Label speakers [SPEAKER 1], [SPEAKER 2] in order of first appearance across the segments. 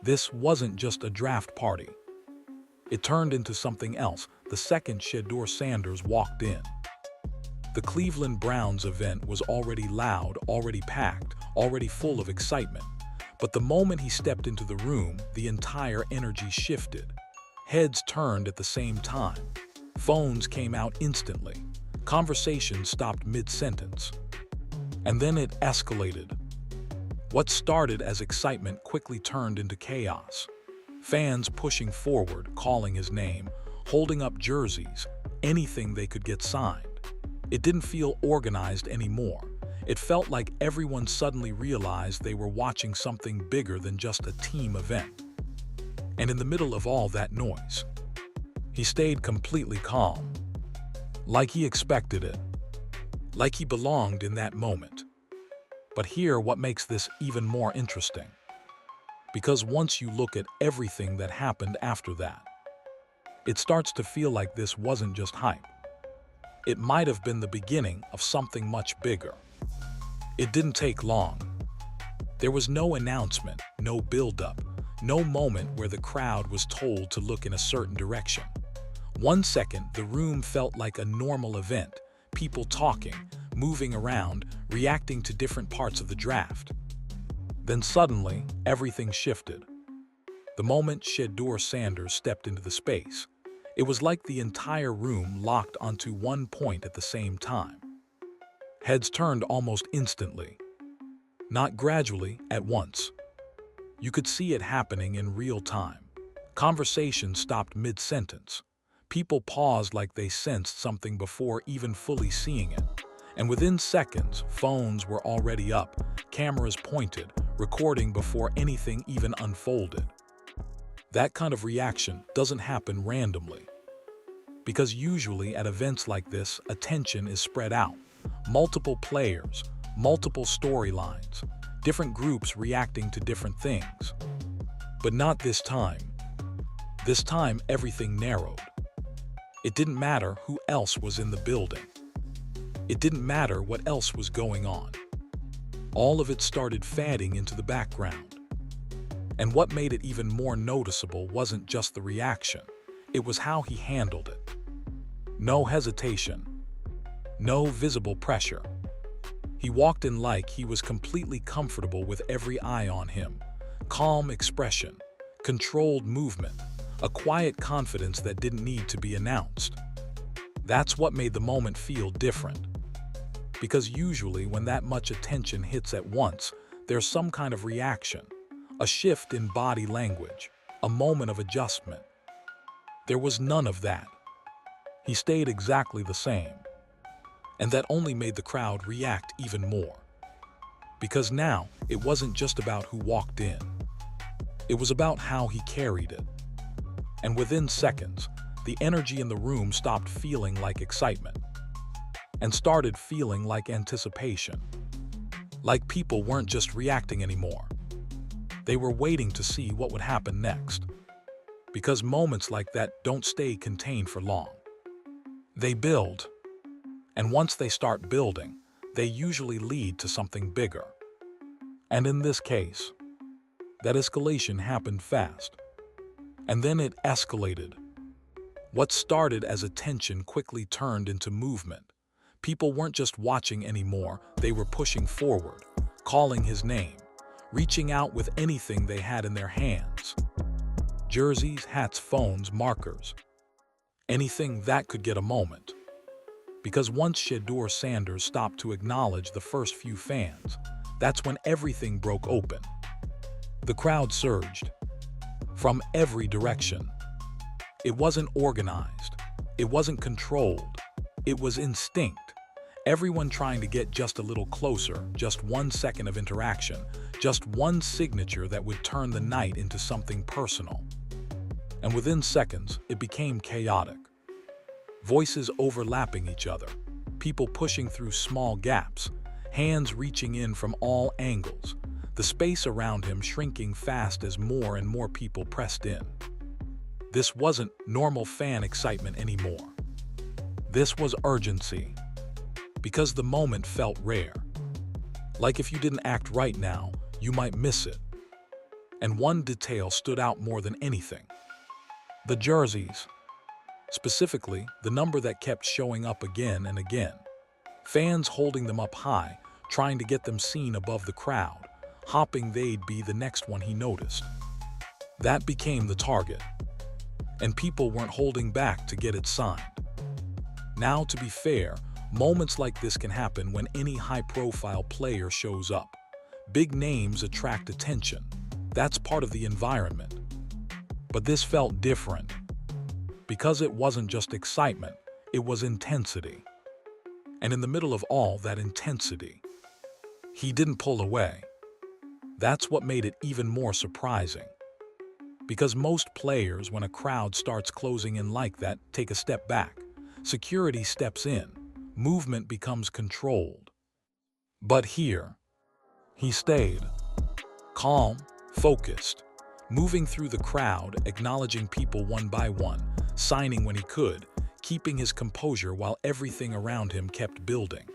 [SPEAKER 1] This wasn't just a draft party. It turned into something else the second Shedeur Sanders walked in. The Cleveland Browns event was already loud, already packed, already full of excitement. But the moment he stepped into the room, the entire energy shifted. Heads turned at the same time. Phones came out instantly. Conversations stopped mid-sentence. And then it escalated. What started as excitement quickly turned into chaos. Fans pushing forward, calling his name, holding up jerseys, anything they could get signed. It didn't feel organized anymore. It felt like everyone suddenly realized they were watching something bigger than just a team event. And in the middle of all that noise, he stayed completely calm, like he expected it, like he belonged in that moment. But here, what makes this even more interesting. Because once you look at everything that happened after that, it starts to feel like this wasn't just hype. It might have been the beginning of something much bigger. It didn't take long. There was no announcement, no build-up, no moment where the crowd was told to look in a certain direction. 1 second, the room felt like a normal event, people talking, moving around, reacting to different parts of the draft. Then suddenly, everything shifted. The moment Shedeur Sanders stepped into the space, it was like the entire room locked onto one point at the same time. Heads turned almost instantly. Not gradually, at once. You could see it happening in real time. Conversation stopped mid-sentence. People paused like they sensed something before even fully seeing it. And within seconds, phones were already up, cameras pointed, recording before anything even unfolded. That kind of reaction doesn't happen randomly. Because usually at events like this, attention is spread out. Multiple players, multiple storylines, different groups reacting to different things. But not this time. This time, everything narrowed. It didn't matter who else was in the building. It didn't matter what else was going on. All of it started fading into the background. And what made it even more noticeable wasn't just the reaction, it was how he handled it. No hesitation. No visible pressure. He walked in like he was completely comfortable with every eye on him. Calm expression, controlled movement, a quiet confidence that didn't need to be announced. That's what made the moment feel different. Because usually when that much attention hits at once, there's some kind of reaction, a shift in body language, a moment of adjustment. There was none of that. He stayed exactly the same. And that only made the crowd react even more. Because now, it wasn't just about who walked in. It was about how he carried it. And within seconds, the energy in the room stopped feeling like excitement and started feeling like anticipation. Like people weren't just reacting anymore. They were waiting to see what would happen next. Because moments like that don't stay contained for long. They build. And once they start building, they usually lead to something bigger. And in this case, that escalation happened fast. And then it escalated. What started as a tension quickly turned into movement. People weren't just watching anymore, they were pushing forward, calling his name, reaching out with anything they had in their hands. Jerseys, hats, phones, markers. Anything that could get a moment. Because once Shedeur Sanders stopped to acknowledge the first few fans, that's when everything broke open. The crowd surged. From every direction. It wasn't organized. It wasn't controlled. It was instinct. Everyone trying to get just a little closer, just 1 second of interaction, just one signature that would turn the night into something personal. And within seconds, it became chaotic. Voices overlapping each other, people pushing through small gaps, hands reaching in from all angles, the space around him shrinking fast as more and more people pressed in. This wasn't normal fan excitement anymore. This was urgency. Because the moment felt rare. Like if you didn't act right now, you might miss it. And one detail stood out more than anything: the jerseys. Specifically, the number that kept showing up again and again. Fans holding them up high, trying to get them seen above the crowd, hoping they'd be the next one he noticed. That became the target. And people weren't holding back to get it signed. Now, to be fair, moments like this can happen when any high-profile player shows up. Big names attract attention. That's part of the environment. But this felt different. Because it wasn't just excitement, it was intensity. And in the middle of all that intensity, he didn't pull away. That's what made it even more surprising. Because most players, when a crowd starts closing in like that, take a step back. Security steps in. Movement becomes controlled. But here, he stayed. Calm, focused, moving through the crowd, acknowledging people one by one, signing when he could, keeping his composure while everything around him kept building.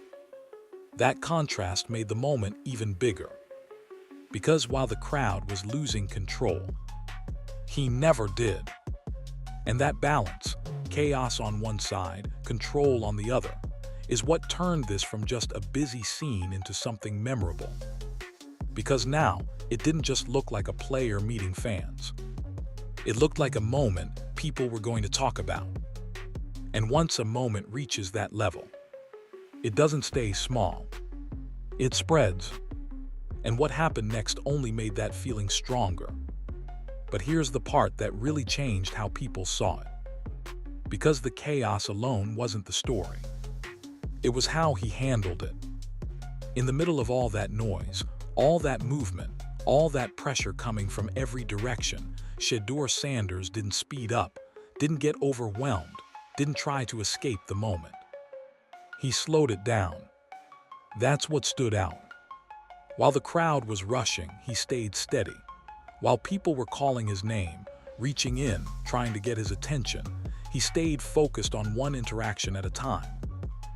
[SPEAKER 1] That contrast made the moment even bigger. Because while the crowd was losing control, he never did. And that balance, chaos on one side, control on the other, is what turned this from just a busy scene into something memorable. Because now, it didn't just look like a player meeting fans. It looked like a moment people were going to talk about. And once a moment reaches that level, it doesn't stay small. It spreads. And what happened next only made that feeling stronger. But here's the part that really changed how people saw it. Because the chaos alone wasn't the story. It was how he handled it. In the middle of all that noise, all that movement, all that pressure coming from every direction, Shedeur Sanders didn't speed up, didn't get overwhelmed, didn't try to escape the moment. He slowed it down. That's what stood out. While the crowd was rushing, he stayed steady. While people were calling his name, reaching in, trying to get his attention, he stayed focused on one interaction at a time.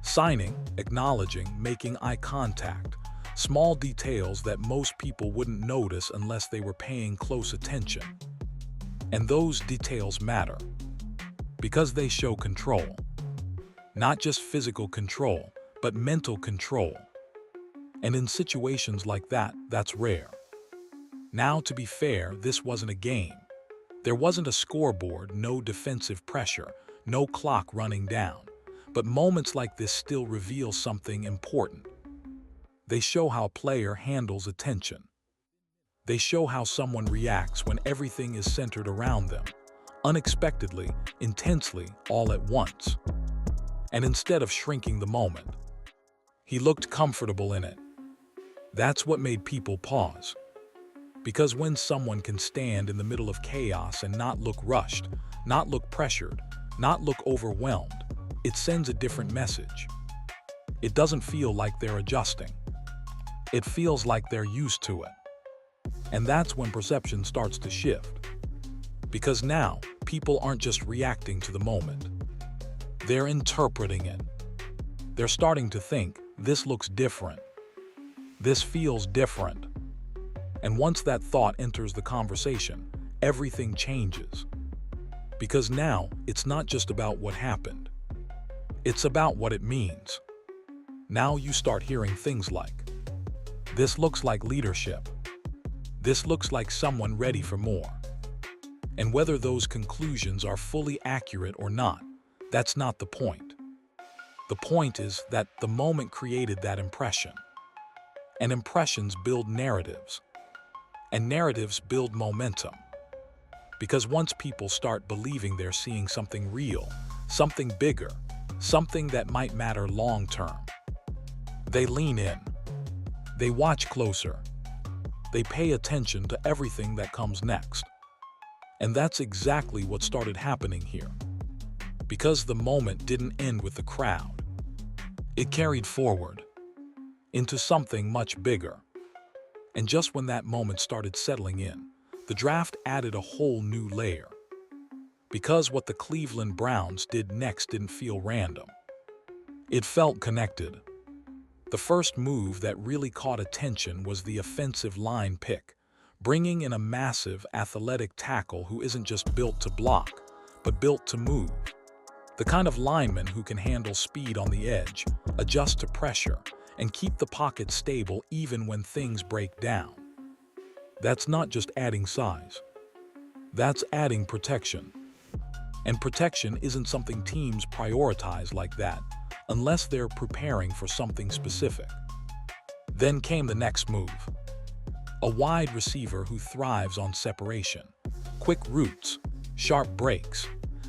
[SPEAKER 1] Signing, acknowledging, making eye contact. Small details that most people wouldn't notice unless they were paying close attention. And those details matter. Because they show control. Not just physical control, but mental control. And in situations like that, that's rare. Now, to be fair, this wasn't a game. There wasn't a scoreboard, no defensive pressure, no clock running down. But moments like this still reveal something important. They show how a player handles attention. They show how someone reacts when everything is centered around them, unexpectedly, intensely, all at once. And instead of shrinking the moment, he looked comfortable in it. That's what made people pause. Because when someone can stand in the middle of chaos and not look rushed, not look pressured, not look overwhelmed, it sends a different message. It doesn't feel like they're adjusting. It feels like they're used to it. And that's when perception starts to shift. Because now, people aren't just reacting to the moment. They're interpreting it. They're starting to think, this looks different. This feels different. And once that thought enters the conversation, everything changes. Because now, it's not just about what happened. It's about what it means. Now you start hearing things like, this looks like leadership. This looks like someone ready for more. And whether those conclusions are fully accurate or not, that's not the point. The point is that the moment created that impression. And impressions build narratives. And narratives build momentum. Because once people start believing they're seeing something real, something bigger, something that might matter long term, they lean in. They watch closer. They pay attention to everything that comes next. And that's exactly what started happening here. Because the moment didn't end with the crowd. It carried forward into something much bigger. And just when that moment started settling in, the draft added a whole new layer. Because what the Cleveland Browns did next didn't feel random. It felt connected. The first move that really caught attention was the offensive line pick, bringing in a massive, athletic tackle who isn't just built to block, but built to move. The kind of lineman who can handle speed on the edge, adjust to pressure, and keep the pocket stable even when things break down. That's not just adding size. That's adding protection. And protection isn't something teams prioritize like that, unless they're preparing for something specific. Then came the next move. A wide receiver who thrives on separation, quick routes, sharp breaks,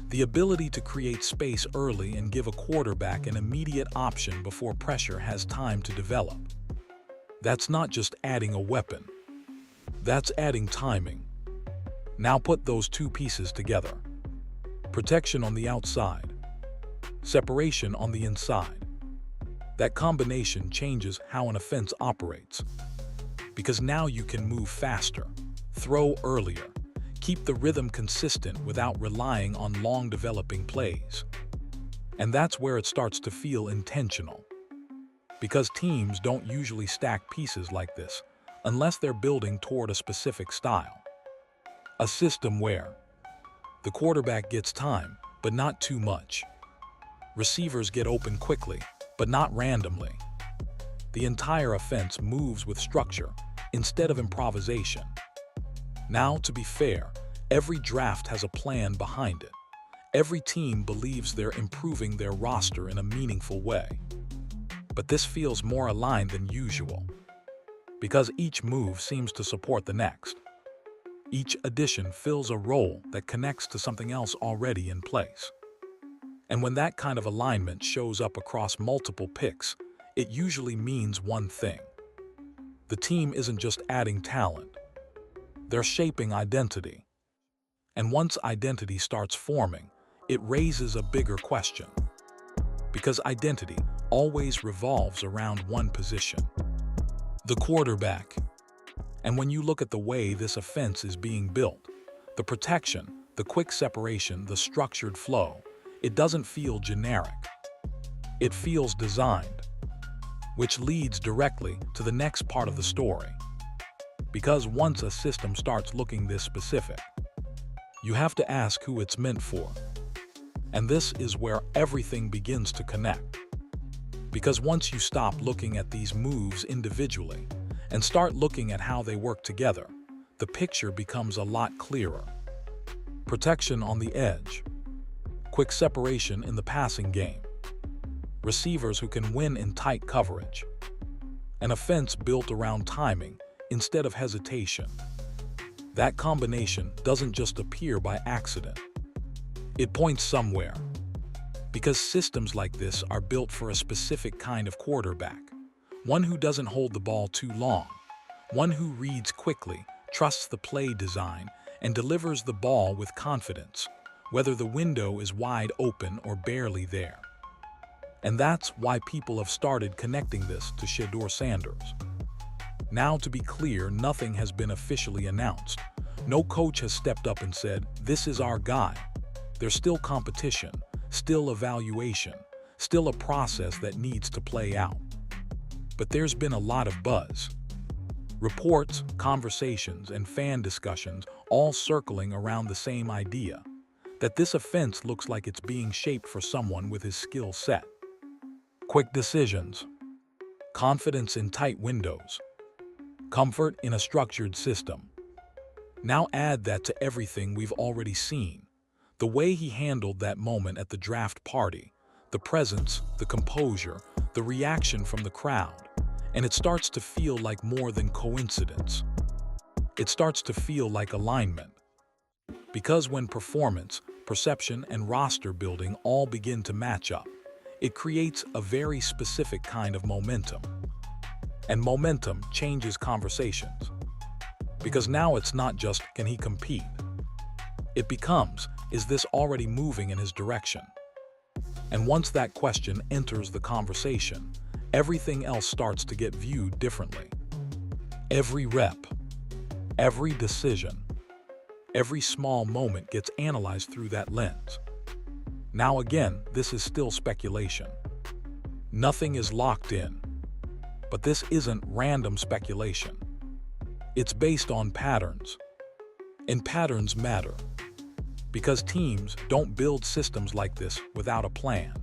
[SPEAKER 1] the ability to create space early and give a quarterback an immediate option before pressure has time to develop. That's not just adding a weapon. That's adding timing. Now put those two pieces together. Protection on the outside, separation on the inside. That combination changes how an offense operates. Because now you can move faster, throw earlier, keep the rhythm consistent without relying on long developing plays. And that's where it starts to feel intentional. Because teams don't usually stack pieces like this unless they're building toward a specific style. A system where the quarterback gets time, but not too much. Receivers get open quickly, but not randomly. The entire offense moves with structure instead of improvisation. Now, to be fair, every draft has a plan behind it. Every team believes they're improving their roster in a meaningful way. But this feels more aligned than usual, because each move seems to support the next. Each addition fills a role that connects to something else already in place. And when that kind of alignment shows up across multiple picks, it usually means one thing. The team isn't just adding talent. They're shaping identity. And once identity starts forming, it raises a bigger question. Because identity always revolves around one position: the quarterback. And when you look at the way this offense is being built, the protection, the quick separation, the structured flow, it doesn't feel generic. It feels designed. Which leads directly to the next part of the story. Because once a system starts looking this specific, you have to ask who it's meant for. And this is where everything begins to connect. Because once you stop looking at these moves individually and start looking at how they work together, the picture becomes a lot clearer. Protection on the edge, quick separation in the passing game, receivers who can win in tight coverage, an offense built around timing instead of hesitation. That combination doesn't just appear by accident. It points somewhere. Because systems like this are built for a specific kind of quarterback, one who doesn't hold the ball too long, one who reads quickly, trusts the play design, and delivers the ball with confidence, whether the window is wide open or barely there. And that's why people have started connecting this to Shedeur Sanders. Now, to be clear, nothing has been officially announced. No coach has stepped up and said, "This is our guy." There's still competition, still evaluation, still a process that needs to play out. But there's been a lot of buzz. Reports, conversations, and fan discussions all circling around the same idea, that this offense looks like it's being shaped for someone with his skill set. Quick decisions, confidence in tight windows, comfort in a structured system. Now add that to everything we've already seen. The way he handled that moment at the draft party, the presence, the composure, the reaction from the crowd, and it starts to feel like more than coincidence. It starts to feel like alignment. Because when performance, perception, and roster building all begin to match up, it creates a very specific kind of momentum. And momentum changes conversations. Because now it's not just, can he compete? It becomes, is this already moving in his direction? And once that question enters the conversation, everything else starts to get viewed differently. Every rep, every decision, every small moment gets analyzed through that lens. Now again, this is still speculation. Nothing is locked in. But this isn't random speculation. It's based on patterns. And patterns matter. Because teams don't build systems like this without a plan.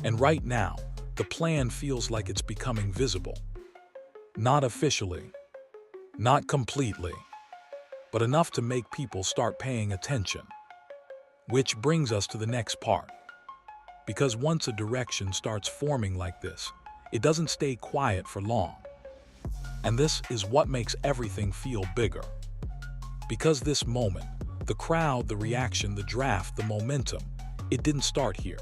[SPEAKER 1] And right now, the plan feels like it's becoming visible. Not officially, not completely, but enough to make people start paying attention. Which brings us to the next part. Because once a direction starts forming like this, it doesn't stay quiet for long. And this is what makes everything feel bigger. Because this moment, the crowd, the reaction, the draft, the momentum, it didn't start here.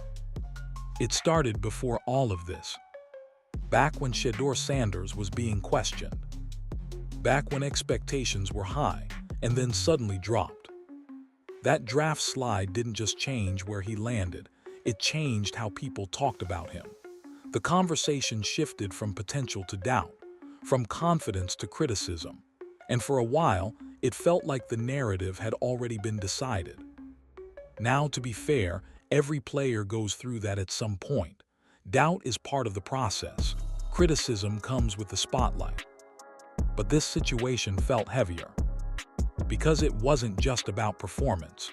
[SPEAKER 1] It started before all of this. Back when Shedeur Sanders was being questioned. Back when expectations were high and then suddenly dropped. That draft slide didn't just change where he landed, it changed how people talked about him. The conversation shifted from potential to doubt, from confidence to criticism. And for a while, it felt like the narrative had already been decided. Now, to be fair, every player goes through that at some point. Doubt is part of the process. Criticism comes with the spotlight. But this situation felt heavier. Because it wasn't just about performance.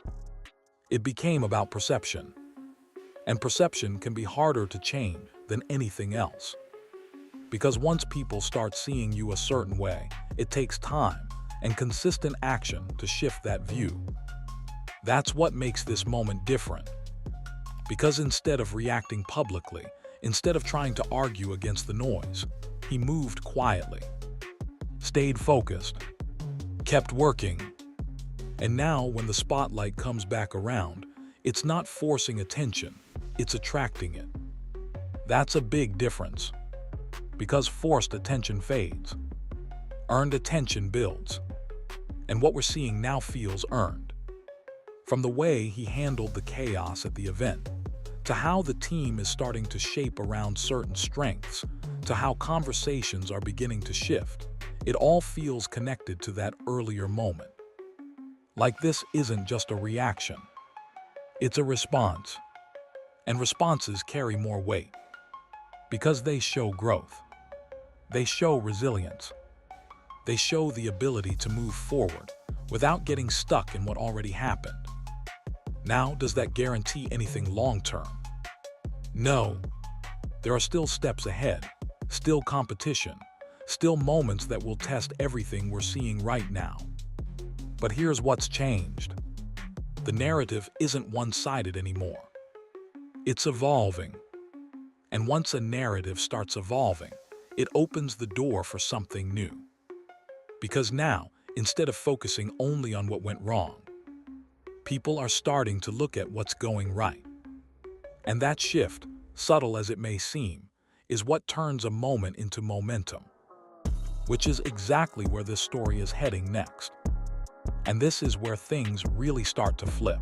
[SPEAKER 1] It became about perception. And perception can be harder to change than anything else. Because once people start seeing you a certain way, it takes time and consistent action to shift that view. That's what makes this moment different. Because instead of reacting publicly, instead of trying to argue against the noise, he moved quietly, stayed focused, kept working. And now when the spotlight comes back around, it's not forcing attention, it's attracting it. That's a big difference. Because forced attention fades. Earned attention builds. And what we're seeing now feels earned. From the way he handled the chaos at the event, to how the team is starting to shape around certain strengths, to how conversations are beginning to shift, it all feels connected to that earlier moment. Like this isn't just a reaction. It's a response. And responses carry more weight. Because they show growth. They show resilience. They show the ability to move forward without getting stuck in what already happened. Now, does that guarantee anything long-term? No. There are still steps ahead, still competition, still moments that will test everything we're seeing right now. But here's what's changed. The narrative isn't one-sided anymore. It's evolving. And once a narrative starts evolving, it opens the door for something new. Because now, instead of focusing only on what went wrong, people are starting to look at what's going right. And that shift, subtle as it may seem, is what turns a moment into momentum. Which is exactly where this story is heading next. And this is where things really start to flip.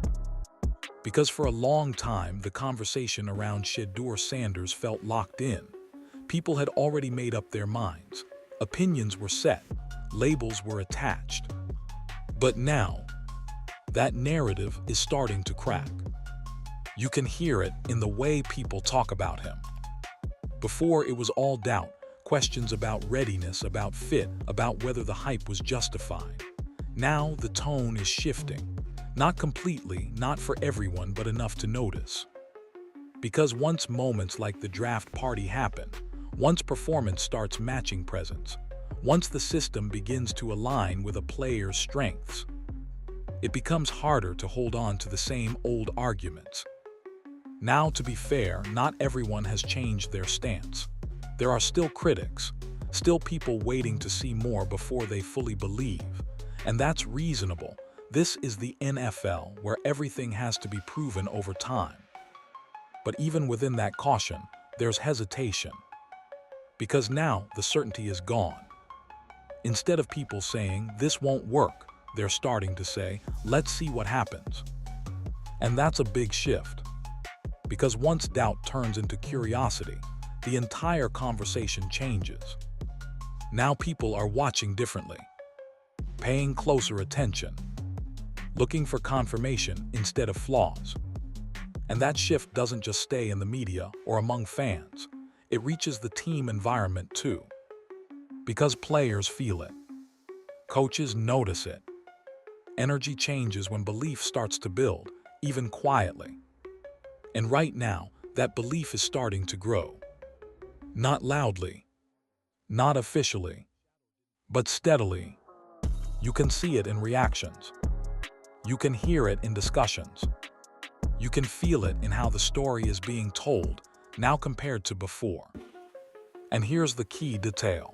[SPEAKER 1] Because for a long time, the conversation around Shedeur Sanders felt locked in. People had already made up their minds. Opinions were set. Labels were attached. But now, that narrative is starting to crack. You can hear it in the way people talk about him. Before, it was all doubt, questions about readiness, about fit, about whether the hype was justified. Now, the tone is shifting. Not completely, not for everyone, but enough to notice. Because once moments like the draft party happen, once performance starts matching presence, once the system begins to align with a player's strengths, it becomes harder to hold on to the same old arguments. Now, to be fair, not everyone has changed their stance. There are still critics, still people waiting to see more before they fully believe. And that's reasonable. This is the NFL, where everything has to be proven over time. But even within that caution, there's hesitation. Because now the certainty is gone. Instead of people saying, "This won't work," they're starting to say, "Let's see what happens." And that's a big shift. Because once doubt turns into curiosity, the entire conversation changes. Now people are watching differently, paying closer attention, looking for confirmation instead of flaws. And that shift doesn't just stay in the media or among fans. It reaches the team environment too. Because players feel it. Coaches notice it. Energy changes when belief starts to build, even quietly. And right now, that belief is starting to grow. Not loudly, not officially, but steadily. You can see it in reactions. You can hear it in discussions. You can feel it in how the story is being told, now compared to before. And here's the key detail.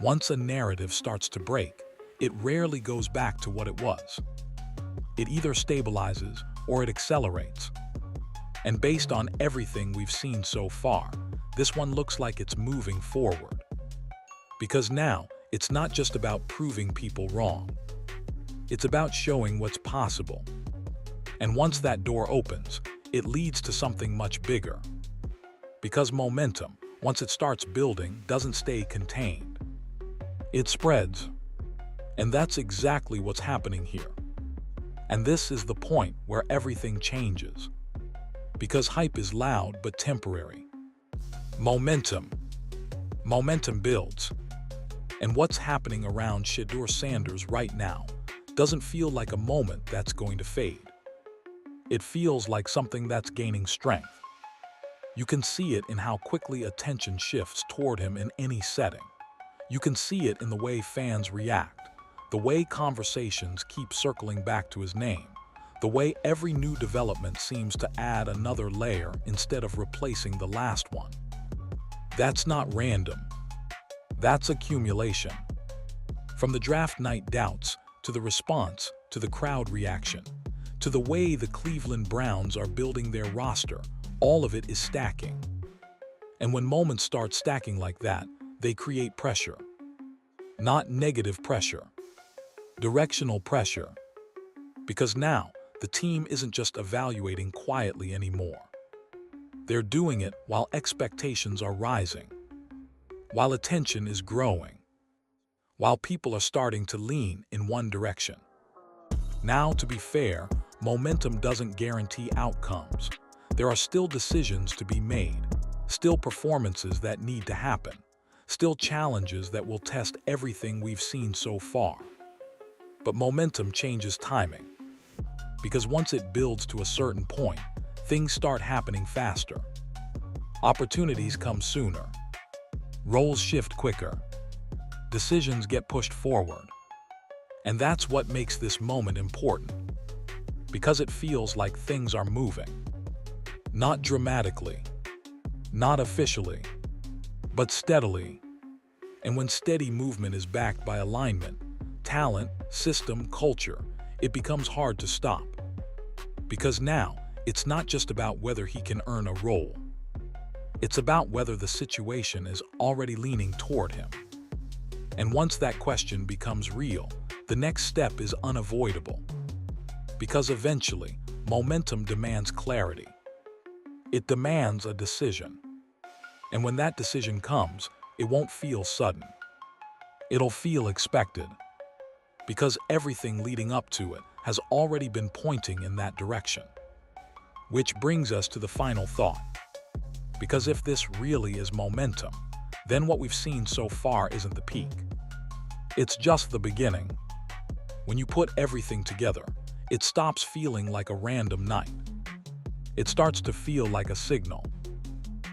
[SPEAKER 1] Once a narrative starts to break, it rarely goes back to what it was. It either stabilizes or it accelerates. And based on everything we've seen so far, this one looks like it's moving forward. Because now, it's not just about proving people wrong. It's about showing what's possible. And once that door opens, it leads to something much bigger. Because momentum, once it starts building, doesn't stay contained. It spreads. And that's exactly what's happening here. And this is the point where everything changes. Because hype is loud but temporary. Momentum builds. And what's happening around Shedeur Sanders right now doesn't feel like a moment that's going to fade. It feels like something that's gaining strength. You can see it in how quickly attention shifts toward him in any setting. You can see it in the way fans react, the way conversations keep circling back to his name, the way every new development seems to add another layer instead of replacing the last one. That's not random. That's accumulation. From the draft night doubts, to the response, to the crowd reaction, to the way the Cleveland Browns are building their roster, all of it is stacking. And when moments start stacking like that, they create pressure. Not negative pressure. Directional pressure. Because now, the team isn't just evaluating quietly anymore. They're doing it while expectations are rising, while attention is growing, while people are starting to lean in one direction. Now, to be fair, momentum doesn't guarantee outcomes. There are still decisions to be made, still performances that need to happen, still challenges that will test everything we've seen so far. But momentum changes timing. Because once it builds to a certain point, things start happening faster. Opportunities come sooner. Roles shift quicker. Decisions get pushed forward. And that's what makes this moment important. Because it feels like things are moving. Not dramatically, not officially, but steadily. And when steady movement is backed by alignment, talent, system, culture, it becomes hard to stop. Because now, it's not just about whether he can earn a role. It's about whether the situation is already leaning toward him. And once that question becomes real, the next step is unavoidable. Because eventually, momentum demands clarity. It demands a decision. And when that decision comes, it won't feel sudden. It'll feel expected. Because everything leading up to it has already been pointing in that direction. Which brings us to the final thought. Because if this really is momentum, then what we've seen so far isn't the peak. It's just the beginning. When you put everything together, it stops feeling like a random night. It starts to feel like a signal.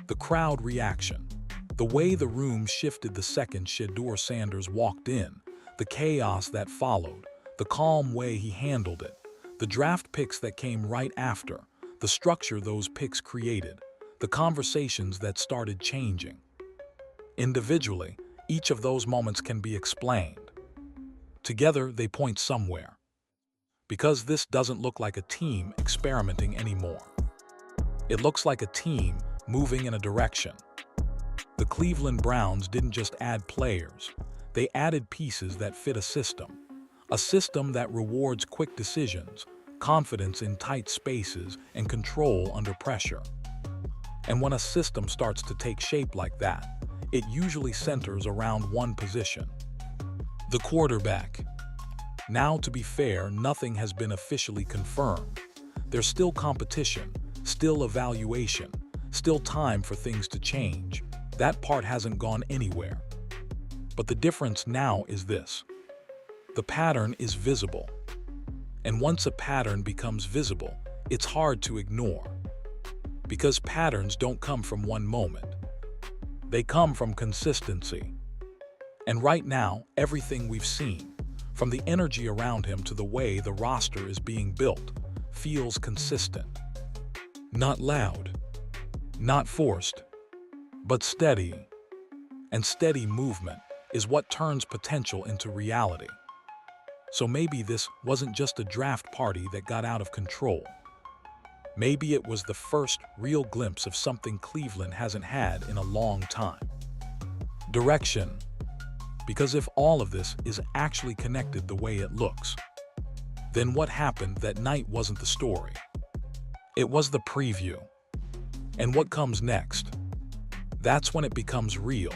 [SPEAKER 1] The crowd reaction, the way the room shifted the second Shedeur Sanders walked in, the chaos that followed, the calm way he handled it, the draft picks that came right after, the structure those picks created, the conversations that started changing. Individually, each of those moments can be explained. Together, they point somewhere. Because this doesn't look like a team experimenting anymore. It looks like a team moving in a direction. The Cleveland Browns didn't just add players. They added pieces that fit a system that rewards quick decisions, confidence in tight spaces, and control under pressure. And when a system starts to take shape like that, it usually centers around one position: the quarterback. Now, to be fair, nothing has been officially confirmed. There's still competition, still evaluation, still time for things to change. That part hasn't gone anywhere. But the difference now is this. The pattern is visible. And once a pattern becomes visible, it's hard to ignore. Because patterns don't come from one moment. They come from consistency. And right now, everything we've seen, from the energy around him to the way the roster is being built, feels consistent. Not loud, not forced, but steady. And steady movement is what turns potential into reality. So maybe this wasn't just a draft party that got out of control. Maybe it was the first real glimpse of something Cleveland hasn't had in a long time. Direction. Because if all of this is actually connected the way it looks, then what happened that night wasn't the story. It was the preview. And what comes next? That's when it becomes real.